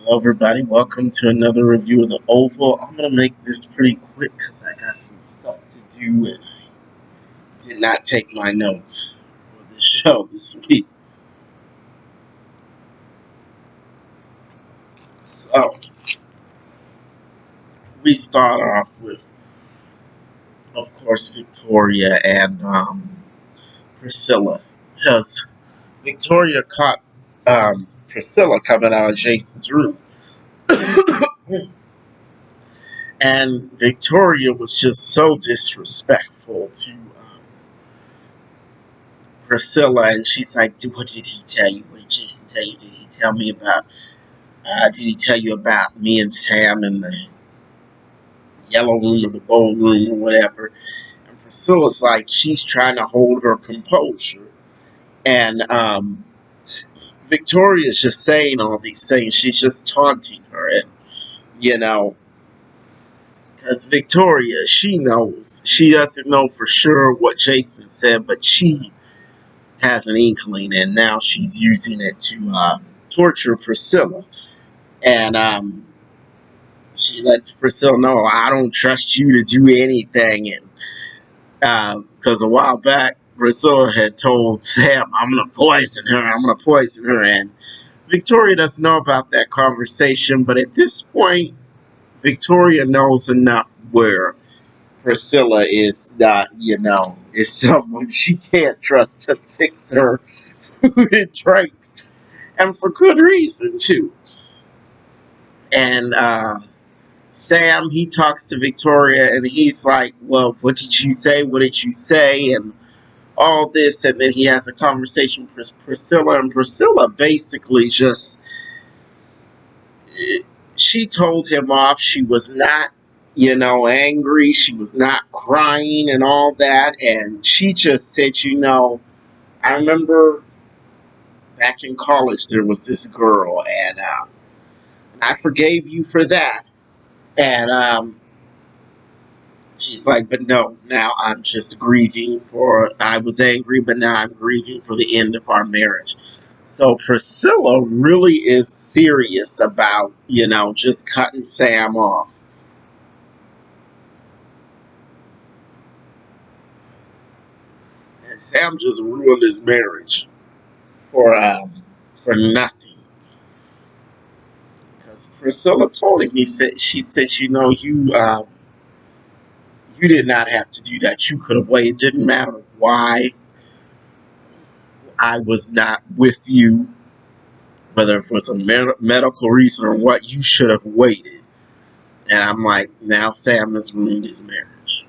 Hello, everybody. Welcome to another review of the Oval. I'm going to make this pretty quick because I got some stuff to do and I did not take my notes for the show this week. So, we start off with, of course, Victoria and Priscilla because Victoria caught Priscilla coming out of Jason's room. And Victoria was just so disrespectful to Priscilla, and she's like, "What did he tell you? What did Jason tell you? Did he tell me about? Did he tell you about me and Sam in the yellow room or the gold room or whatever?" And Priscilla's like, she's trying to hold her composure, and Victoria's just saying all these things. She's just taunting her, and you know, because Victoria, she knows, she doesn't know for sure what Jason said, but she has an inkling, and now she's using it to torture Priscilla. And she lets Priscilla know, I don't trust you to do anything. And because a while back, Priscilla had told Sam, I'm going to poison her. I'm going to poison her. And Victoria doesn't know about that conversation. But at this point, Victoria knows enough where Priscilla is not, is someone she can't trust to fix her food and drink. And for good reason, too. And Sam, he talks to Victoria and he's like, well, what did you say? What did you say? And all this. And then he has a conversation with Priscilla. And Priscilla basically just, she told him off. She was not, angry. She was not crying and all that. And she just said, I remember back in college there was this girl and I forgave you for that. And she's like, but no, now I'm just grieving for, I was angry, but now I'm grieving for the end of our marriage. So Priscilla really is serious about, just cutting Sam off. And Sam just ruined his marriage for nothing. Because Priscilla told him, she said, you did not have to do that. You could have waited. It didn't matter why I was not with you, whether it was a medical reason or what, you should have waited. And I'm like, now Sam has ruined his marriage.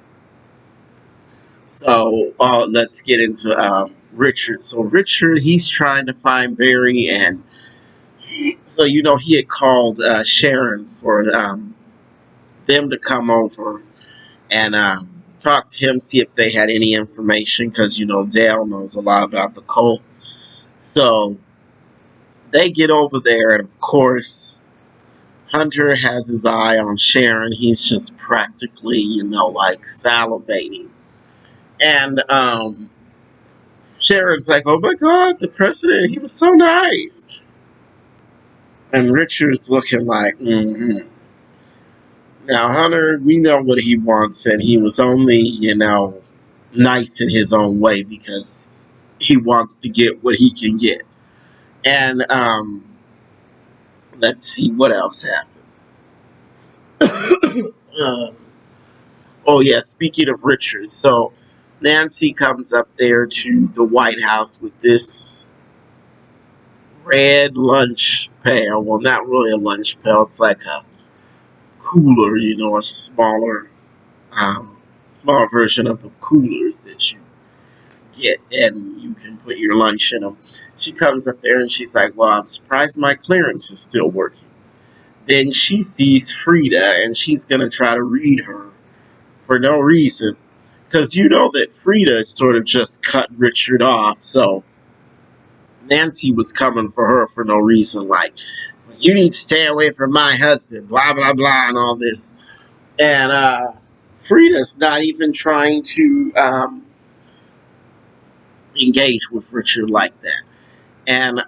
So let's get into Richard. So Richard, he's trying to find Barry, and so he had called Sharon for them to come over and talk to him, see if they had any information, because Dale knows a lot about the cult. So they get over there, and of course, Hunter has his eye on Sharon. He's just practically, like salivating. And Sharon's like, oh my God, the president, he was so nice. And Richard's looking like, mm-hmm. Now, Hunter, we know what he wants, and he was only, nice in his own way because he wants to get what he can get. And let's see what else happened. Oh, yeah, speaking of Richard, so Nancy comes up there to the White House with this red lunch pail. Well, not really a lunch pail, it's like a cooler, a smaller version of the coolers that you get, and you can put your lunch in them. She comes up there and she's like, well, I'm surprised my clearance is still working. Then she sees Frida, and she's going to try to read her for no reason. Because you know that Frida sort of just cut Richard off, so Nancy was coming for her for no reason, like, you need to stay away from my husband, blah, blah, blah, and all this. And Frida's not even trying to engage with Richard like that. And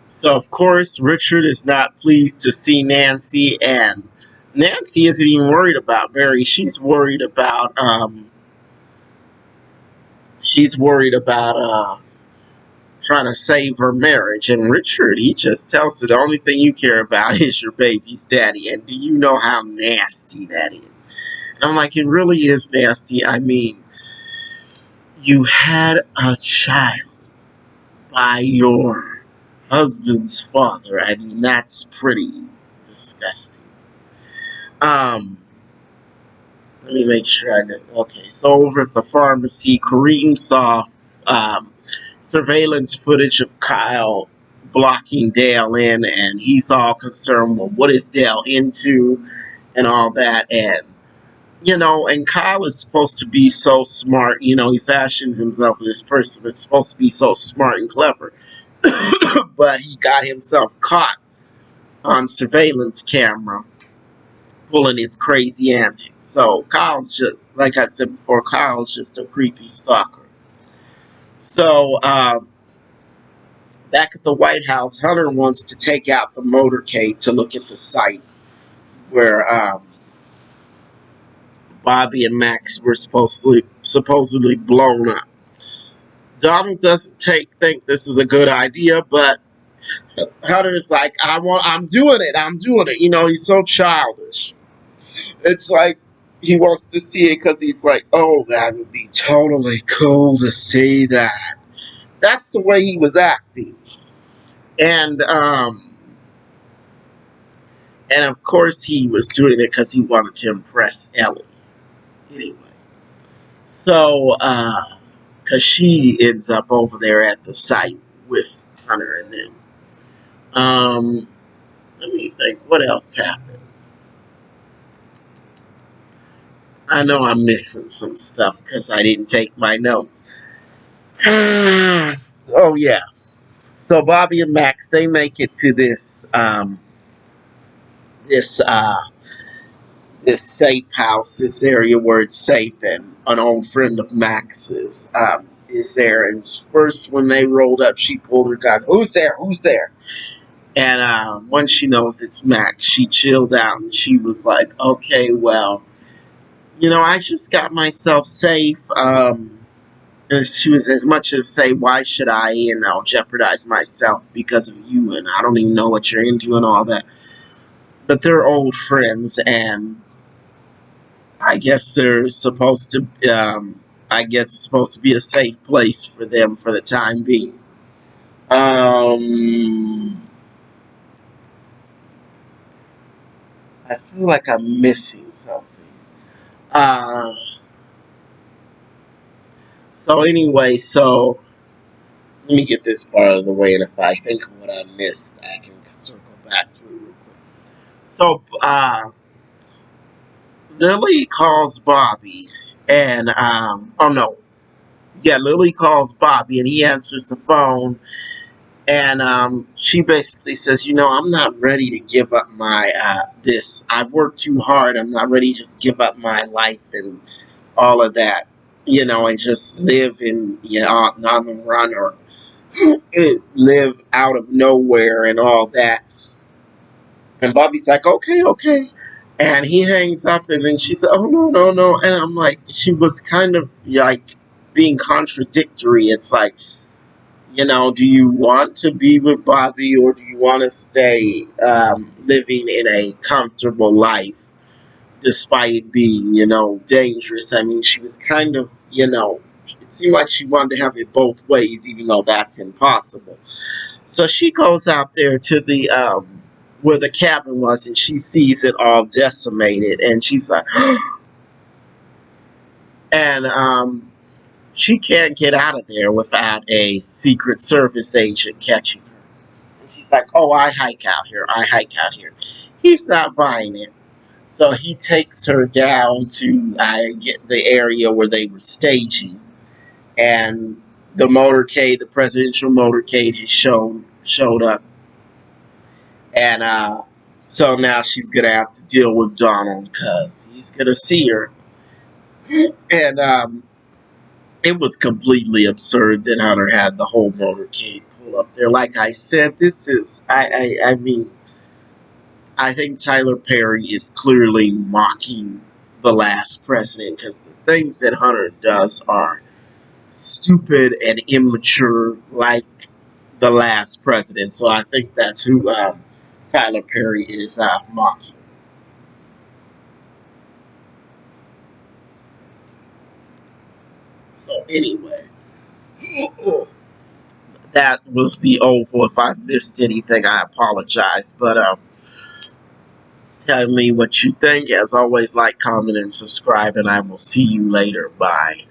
So of course Richard is not pleased to see Nancy, and Nancy isn't even worried about Barry. She's worried about trying to save her marriage. And Richard, he just tells her the only thing you care about is your baby's daddy. And do you know how nasty that is? And I'm like, it really is nasty. I mean, you had a child by your husband's father. I mean, that's pretty disgusting. Um, Let me make sure I know. Okay, so over at the pharmacy, Kareem saw um, surveillance footage of Kyle blocking Dale in, and he's all concerned with what is Dale into and all that. And, and Kyle is supposed to be so smart. He fashions himself as this person that's supposed to be so smart and clever. But he got himself caught on surveillance camera pulling his crazy antics. So Kyle's just, like I said before, Kyle's just a creepy stalker. So back at the White House, Hunter wants to take out the motorcade to look at the site where Bobby and Max were supposedly blown up. Donald doesn't think this is a good idea, but Hunter's like, I'm doing it. I'm doing it. He's so childish. It's like he wants to see it because he's like, oh, that would be totally cool to see that. That's the way he was acting. And of course he was doing it because he wanted to impress Ellie. Anyway. So, because she ends up over there at the site with Hunter and them. Let me think, what else happened? I know I'm missing some stuff because I didn't take my notes. Oh yeah. So Bobby and Max, they make it to this this safe house, this area where it's safe, and an old friend of Max's is there. And first, when they rolled up, she pulled her gun. Who's there? Who's there? And once she knows it's Max, she chilled out and she was like, "Okay, well, I just got myself safe." And she was as much as say, "Why should I, jeopardize myself because of you? And I don't even know what you're into and all that." But they're old friends, and I guess they're supposed to. I guess it's supposed to be a safe place for them for the time being. I feel like I'm missing something. Uh, so anyway, so let me get this part of the way, and if I think of what I missed, I can circle back to it real quick. So, Lily calls Bobby, and oh no, yeah, Lily calls Bobby, and he answers the phone, and she basically says, I'm not ready to give up my this. I've worked too hard. I'm not ready to just give up my life and all of that, and just live in on the run or live out of nowhere and all that. And Bobby's like, okay, okay. And he hangs up, and then she said, oh, no, no, no. And I'm like, she was kind of like being contradictory. It's like, do you want to be with Bobby, or do you want to stay living in a comfortable life despite it being, dangerous? I mean, she was kind of, it seemed like she wanted to have it both ways, even though that's impossible. So she goes out there to the where the cabin was, and she sees it all decimated, and she's like, and she can't get out of there without a Secret Service agent catching her. And she's like, "Oh, I hike out here. I hike out here." He's not buying it, so he takes her down to get the area where they were staging, and the motorcade, the presidential motorcade, has showed up. And so now she's going to have to deal with Donald because he's going to see her. And it was completely absurd that Hunter had the whole motorcade people up there. Like I said, this is, I mean, I think Tyler Perry is clearly mocking the last president because the things that Hunter does are stupid and immature, like the last president. So I think that's who Tyler Perry is mocking. So anyway, that was the oval. If I missed anything, I apologize. But tell me what you think. As always, like, comment, and subscribe, and I will see you later. Bye.